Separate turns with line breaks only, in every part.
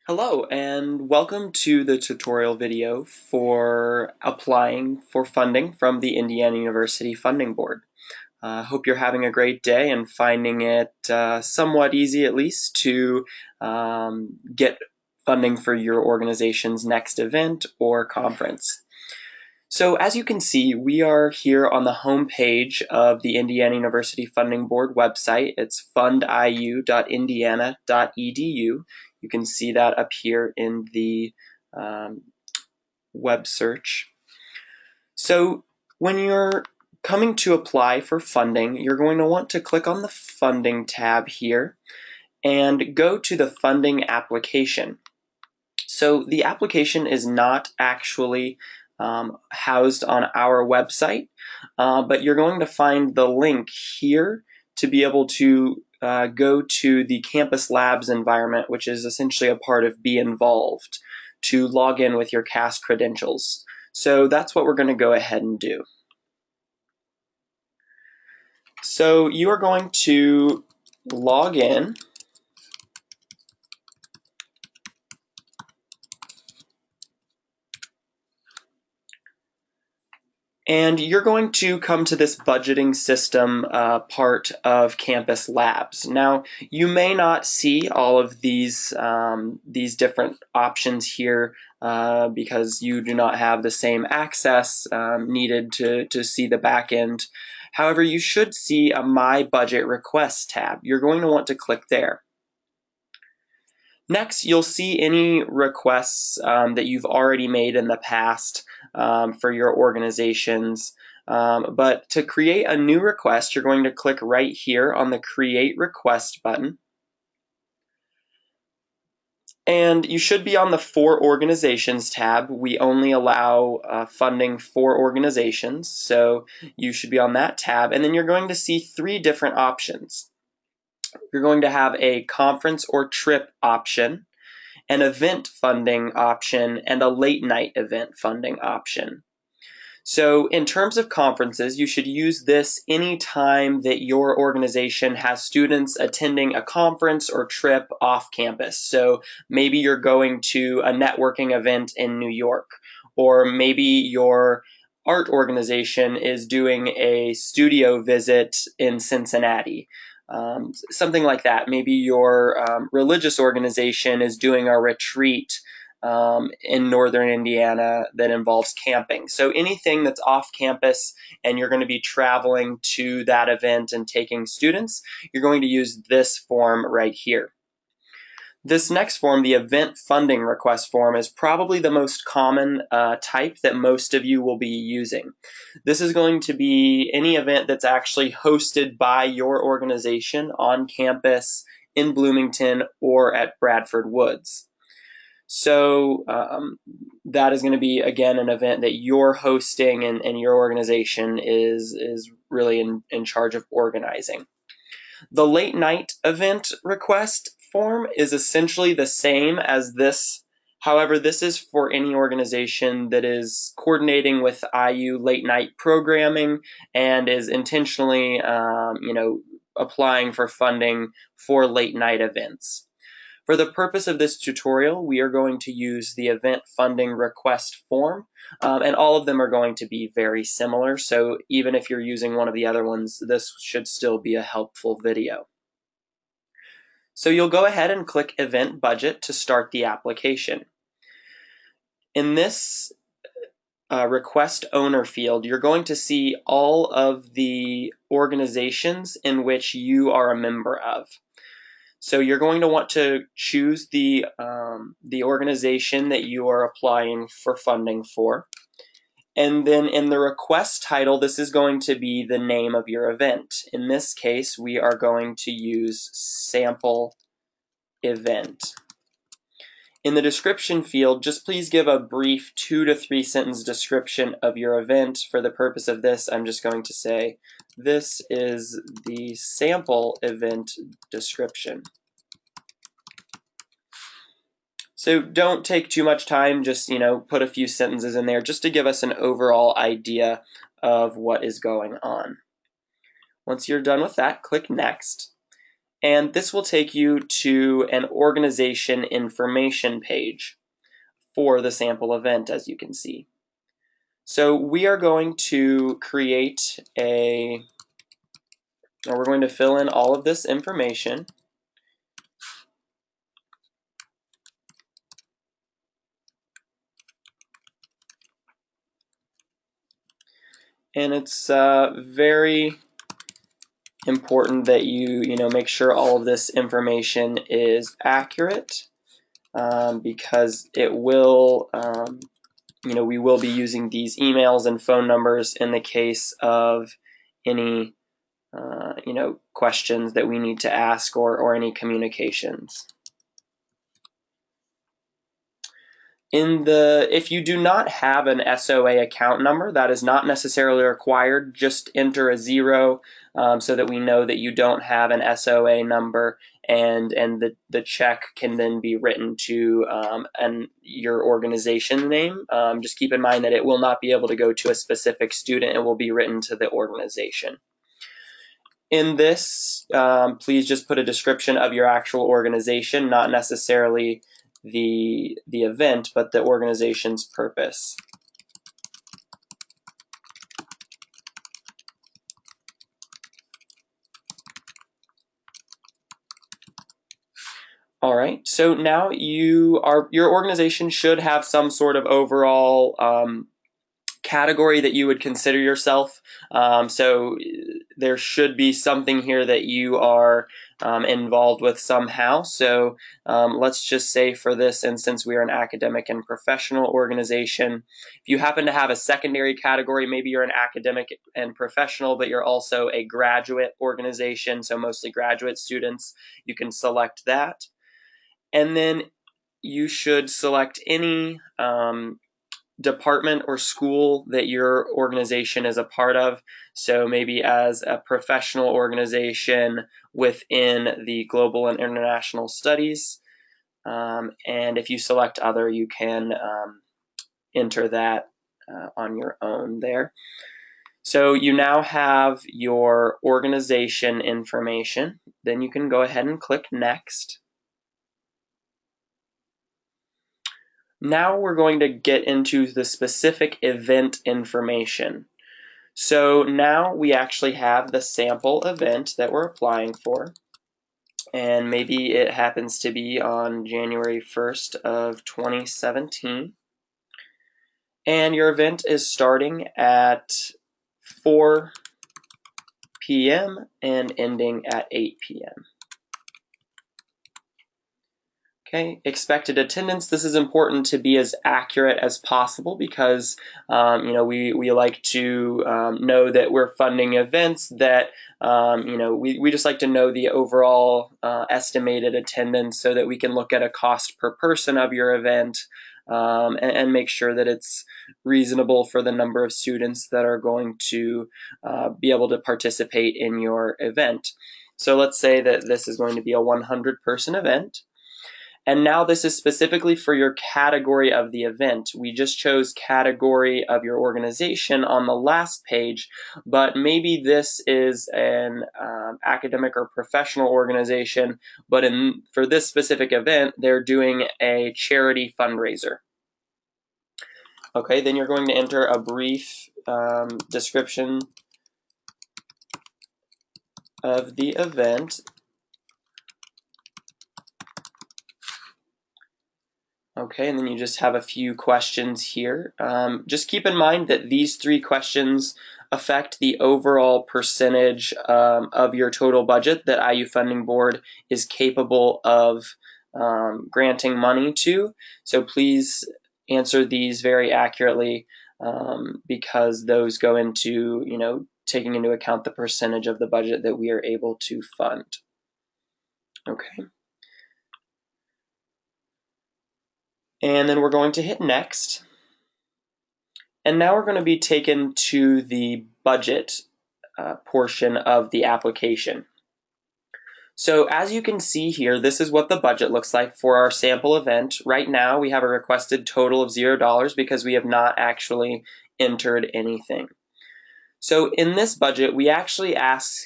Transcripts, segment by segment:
Hello and welcome to the tutorial video for applying for funding from the Indiana University Funding Board. I hope you're having a great day and finding it somewhat easy at least to get funding for your organization's next event or conference. So as you can see, we are here on the home page of the Indiana University Funding Board website. It's fundiu.indiana.edu. You can see that up here in the web search. So when you're coming to apply for funding, you're going to want to click on the Funding tab here and go to the funding application. So the application is not actually housed on our website, but you're going to find the link here to be able to go to the campus labs environment, which is essentially a part of beINvolved, to log in with your CAS credentials. So that's what we're going to go ahead and do. So you are going to log in. And you're going to come to this budgeting system part of Campus Labs. Now, you may not see all of these different options here because you do not have the same access needed to see the back end. However, you should see a My Budget Requests tab. You're going to want to click there. Next, you'll see any requests that you've already made in the past for your organizations. But to create a new request, you're going to click right here on the Create Request button. And you should be on the For Organizations tab. We only allow funding for organizations, so you should be on that tab. And then you're going to see three different options. You're going to have a conference or trip option, an event funding option, and a late night event funding option. So in terms of conferences, you should use this anytime that your organization has students attending a conference or trip off campus. So maybe you're going to a networking event in New York, or maybe your art organization is doing a studio visit in Cincinnati. Something like that. Maybe your religious organization is doing a retreat in northern Indiana that involves camping. So anything that's off campus and you're going to be traveling to that event and taking students, you're going to use this form right here. This next form, the event funding request form, is probably the most common type that most of you will be using. This is going to be any event that's actually hosted by your organization on campus in Bloomington or at Bradford Woods. So that is going to be, again, an event that you're hosting and your organization is really in charge of organizing. The late night event request form is essentially the same as this. However, this is for any organization that is coordinating with IU late night programming and is intentionally, applying for funding for late night events. For the purpose of this tutorial, we are going to use the event funding request form, and all of them are going to be very similar, so even if you're using one of the other ones, this should still be a helpful video. So you'll go ahead and click Event Budget to start the application. In this request owner field, you're going to see all of the organizations in which you are a member of. So you're going to want to choose the organization that you are applying for funding for. And then in the request title, this is going to be the name of your event. In this case, we are going to use sample event. In the description field, just please give a brief 2 to 3 sentence description of your event. For the purpose of this, I'm just going to say, this is the sample event description. So don't take too much time, just put a few sentences in there just to give us an overall idea of what is going on. Once you're done with that, click Next. And this will take you to an organization information page for the sample event, as you can see. So we are going to create we're going to fill in all of this information. And it's very important that you make sure all of this information is accurate, because it will we will be using these emails and phone numbers in the case of any questions that we need to ask or any communications. If you do not have an SOA account number, that is not necessarily required. Just enter a 0 so that we know that you don't have an SOA number, and the check can then be written to your organization name. Just keep in mind that it will not be able to go to a specific student. It will be written to the organization. In this, please just put a description of your actual organization, not necessarily the event, but the organization's purpose. All right, so now your organization should have some sort of overall category that you would consider yourself. So there should be something here that you are involved with somehow. So let's just say for this instance, we are an academic and professional organization. If you happen to have a secondary category, maybe you're an academic and professional, but you're also a graduate organization, so mostly graduate students, you can select that. And then you should select any department or school that your organization is a part of. So maybe as a professional organization within the global and international studies. And if you select other, you can enter that on your own there. So you now have your organization information. Then you can go ahead and click Next. Now we're going to get into the specific event information. So now we actually have the sample event that we're applying for, and maybe it happens to be on January 1st of 2017. And your event is starting at 4 p.m. and ending at 8 p.m. Okay, expected attendance. This is important to be as accurate as possible because we like to know that we're funding events that we just like to know the overall estimated attendance so that we can look at a cost per person of your event and make sure that it's reasonable for the number of students that are going to be able to participate in your event. So let's say that this is going to be a 100-person event. And now this is specifically for your category of the event. We just chose category of your organization on the last page, but maybe this is an academic or professional organization, but for this specific event, they're doing a charity fundraiser. Okay, then you're going to enter a brief description of the event. Okay, and then you just have a few questions here. Just keep in mind that these 3 questions affect the overall percentage of your total budget that IU Funding Board is capable of granting money to. So please answer these very accurately because those go into, taking into account the percentage of the budget that we are able to fund. Okay. And then we're going to hit Next. And now we're going to be taken to the budget portion of the application. So as you can see here, this is what the budget looks like for our sample event. Right now, we have a requested total of $0 because we have not actually entered anything. So in this budget, we actually ask,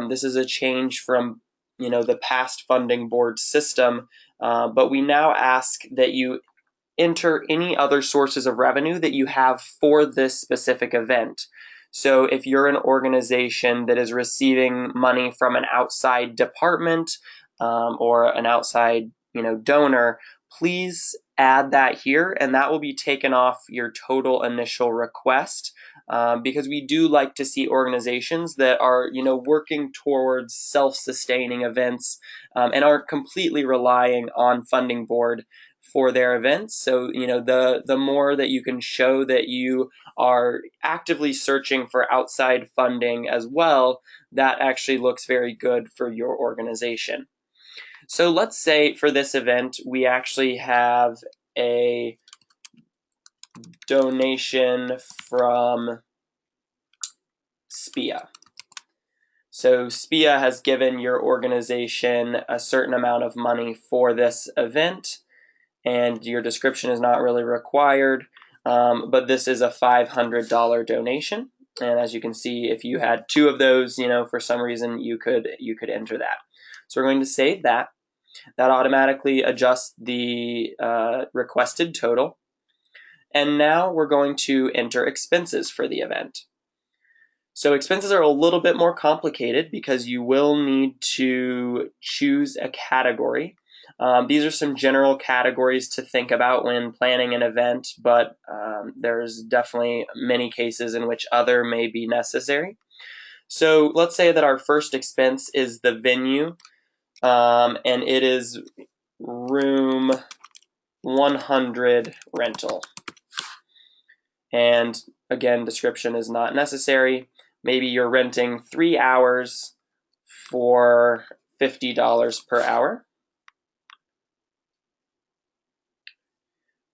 this is a change from the past funding board system, but we now ask that you enter any other sources of revenue that you have for this specific event. So if you're an organization that is receiving money from an outside department or an outside donor, please add that here, and that will be taken off your total initial request, because we do like to see organizations that are working towards self-sustaining events and aren't completely relying on funding board for their events. So the more that you can show that you are actively searching for outside funding as well, that actually looks very good for your organization. So let's say for this event we actually have a donation from SPIA. So SPIA has given your organization a certain amount of money for this event, and your description is not really required, but this is a $500 donation. And as you can see, if you had two of those, for some reason, you could enter that. So we're going to save that. That automatically adjusts the requested total. And now we're going to enter expenses for the event. So expenses are a little bit more complicated because you will need to choose a category. These are some general categories to think about when planning an event, but there's definitely many cases in which other may be necessary. So let's say that our first expense is the venue, and it is room 100 rental. And again, description is not necessary. Maybe you're renting 3 hours for $50 per hour.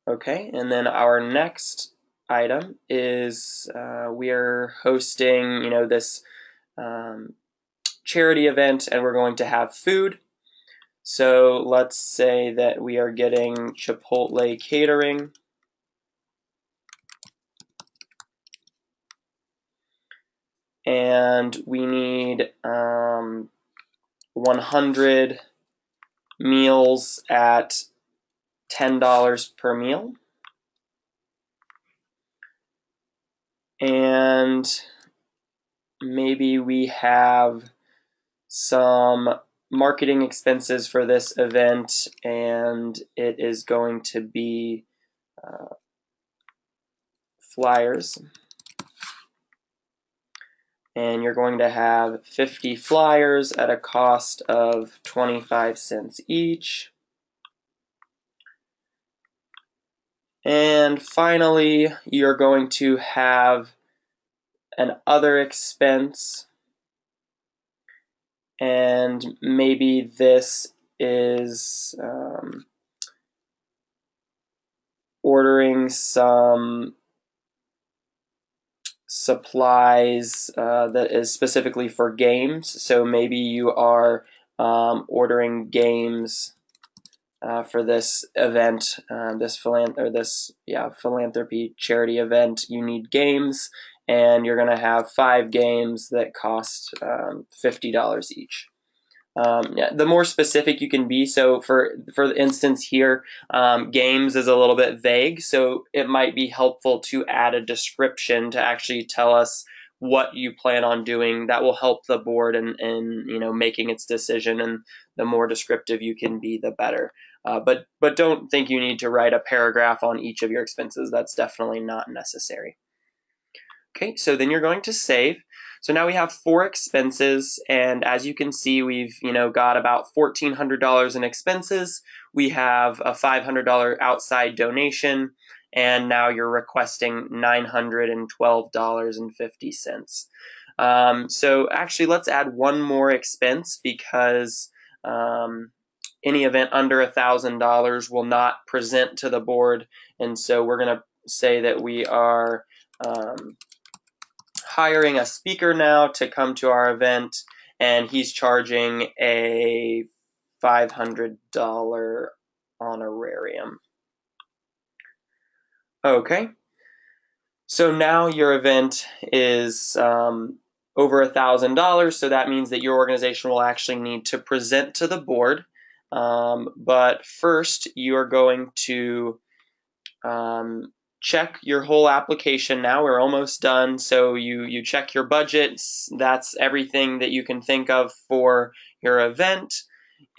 Okay, and then our next item is we are hosting, this charity event, and we're going to have food. So let's say that we are getting Chipotle catering. And we need 100 meals at $10 per meal. And maybe we have some marketing expenses for this event, and it is going to be flyers. And you're going to have 50 flyers at a cost of 25 cents each. And finally, you're going to have an other expense, and maybe this is ordering some supplies that is specifically for games. So maybe you are ordering games for this event, this philanthropy charity event. You need games, and you're going to have 5 games that cost $50 each. Yeah, the more specific you can be. So for instance here, games is a little bit vague, so it might be helpful to add a description to actually tell us what you plan on doing. That will help the board in making its decision, and the more descriptive you can be, the better. But don't think you need to write a paragraph on each of your expenses. That's definitely not necessary. Okay, so then you're going to save. So now we have 4 expenses, and as you can see, we've got about $1,400 in expenses. We have a $500 outside donation, and now you're requesting $912.50. So actually, let's add one more expense, because any event under $1,000 will not present to the board, and so we're going to say that we are hiring a speaker now to come to our event, and he's charging a $500 honorarium. Okay, so now your event is over $1,000, so that means that your organization will actually need to present to the board. But first, you are going to check your whole application now. We're almost done. So you check your budget. That's everything that you can think of for your event.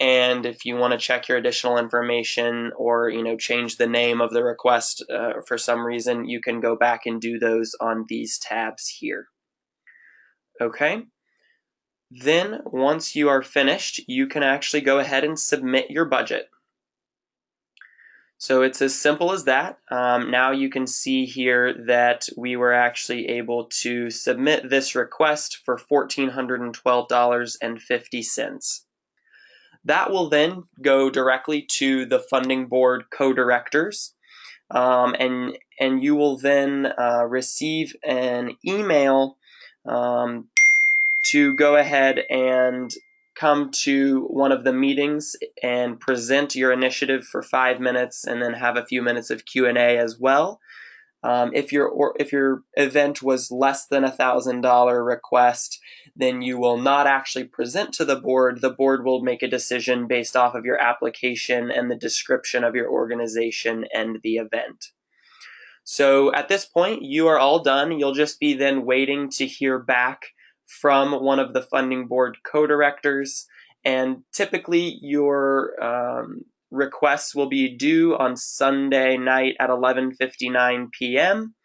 And if you want to check your additional information or change the name of the request for some reason, you can go back and do those on these tabs here. Okay. Then once you are finished, you can actually go ahead and submit your budget. So it's as simple as that. Now you can see here that we were actually able to submit this request for $1,412.50. That will then go directly to the funding board co-directors, and you will then receive an email to go ahead and come to one of the meetings and present your initiative for 5 minutes, and then have a few minutes of Q&A as well. If your event was less than $1,000 request, then you will not actually present to the board. The board will make a decision based off of your application and the description of your organization and the event. So at this point, you are all done. You'll just be then waiting to hear back from one of the funding board co-directors, and typically your requests will be due on Sunday night at 11:59 p.m.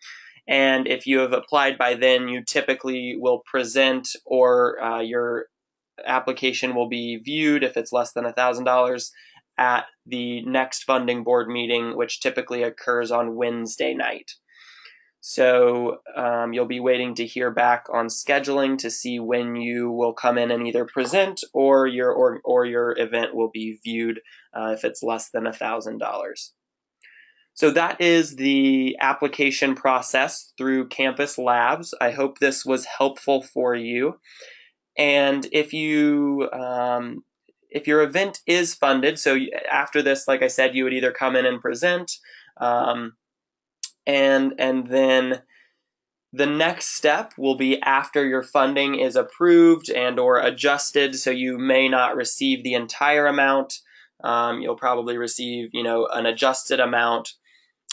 And if you have applied by then, you typically will present, or your application will be viewed if it's less than $1,000 at the next funding board meeting, which typically occurs on Wednesday night. So you'll be waiting to hear back on scheduling to see when you will come in and either present, or your event will be viewed if it's less than $1,000. So that is the application process through Campus Labs. I hope this was helpful for you. And if your event is funded, so after this, like I said, you would either come in and present, and then the next step will be after your funding is approved and or adjusted. So you may not receive the entire amount. You'll probably receive, an adjusted amount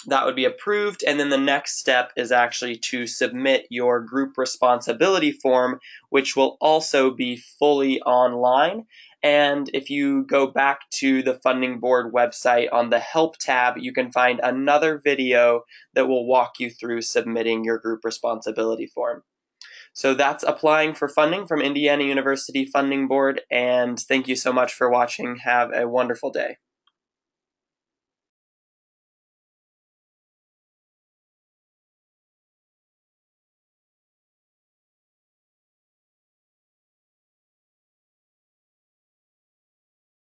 that would be approved. And then the next step is actually to submit your group responsibility form, which will also be fully online. And if you go back to the funding board website on the help tab, you can find another video that will walk you through submitting your group responsibility form. So that's applying for funding from Indiana University Funding Board. And thank you so much for watching. Have a wonderful day.